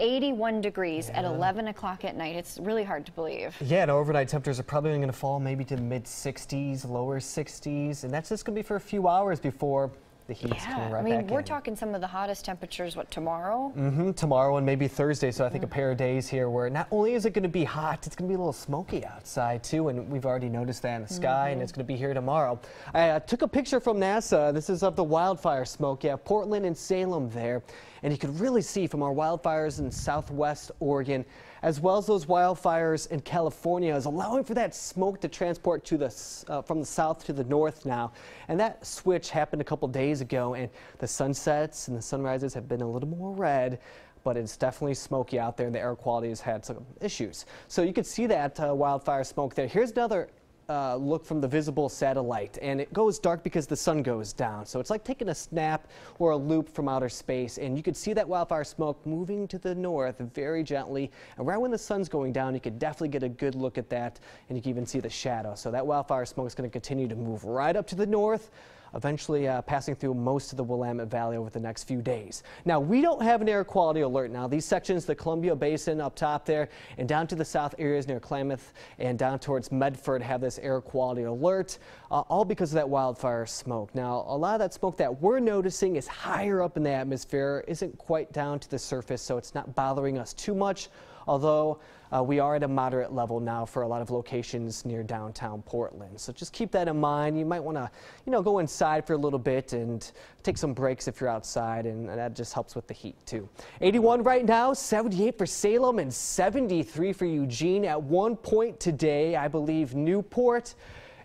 81 degrees at 11 o'clock at night. It's really hard to believe. Yeah, and overnight temperatures are probably going to fall maybe to the mid-60s, lower 60s, and that's just going to be for a few hours before the heat's coming right back in. We're talking some of the hottest temperatures, what, tomorrow? Tomorrow and maybe Thursday, so I think a pair of days here where not only is it going to be hot, it's going to be a little smoky outside too, and we've already noticed that in the sky, and it's going to be here tomorrow. I took a picture from NASA. This is of the wildfire smoke. Yeah, Portland and Salem there, and you could really see from our wildfires in southwest Oregon, as well as those wildfires in California, is allowing for that smoke to transport to the from the south to the north now. And that switch happened a couple days ago, and the sunsets and the sunrises have been a little more red, but it's definitely smoky out there, and the air quality has had some issues. So you can see that wildfire smoke there. Here's another look from the visible satellite, and it goes dark because the sun goes down, so it's like taking a snap or a loop from outer space, and you could see that wildfire smoke moving to the north very gently, and right when the sun's going down you could definitely get a good look at that, and you can even see the shadow. So that wildfire smoke is going to continue to move right up to the north, eventually passing through most of the Willamette Valley over the next few days. Now, we don't have an air quality alert now. These sections, the Columbia Basin up top there and down to the south areas near Klamath and down towards Medford have this air quality alert, all because of that wildfire smoke. Now, a lot of that smoke that we're noticing is higher up in the atmosphere, isn't quite down to the surface, so it's not bothering us too much, although we are at a moderate level now for a lot of locations near downtown Portland. So just keep that in mind. You might want to, go inside for a little bit and take some breaks if you're outside, and that just helps with the heat too. 81 right now, 78 for Salem, and 73 for Eugene. At one point today, I believe Newport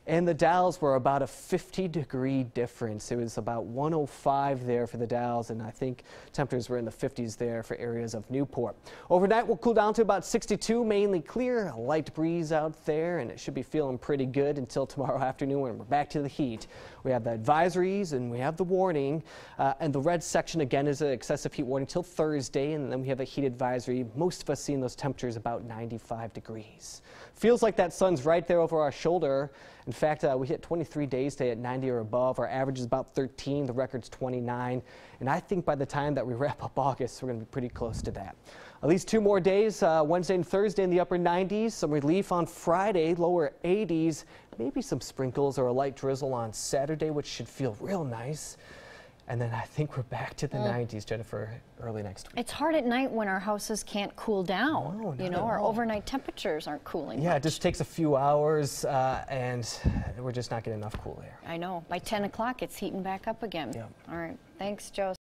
and the Dalles were about a 50-degree difference. It was about 105 there for the Dalles, and I think temperatures were in the 50s there for areas of Newport. Overnight, we'll cool down to about 62, mainly clear, a light breeze out there, and it should be feeling pretty good until tomorrow afternoon when we're back to the heat. We have the advisories and we have the warning, and the red section again is an excessive heat warning till Thursday, and then we have a heat advisory. Most of us seeing those temperatures about 95 degrees. Feels like that sun's right there over our shoulder. In fact, we hit 23 days today at 90 or above. Our average is about 13. The record's 29. And I think by the time that we wrap up August, we're going to be pretty close to that. At least 2 more days, Wednesday and Thursday in the upper 90s. Some relief on Friday, lower 80s. Maybe some sprinkles or a light drizzle on Saturday, which should feel real nice. And then I think we're back to the 90s, Jennifer, early next week. It's hard at night when our houses can't cool down. No, our overnight temperatures aren't cooling Yeah, much. it just takes a few hours, and we're just not getting enough cool air. I know. By 10 o'clock, it's heating back up again. Yep. All right. Thanks, Joe.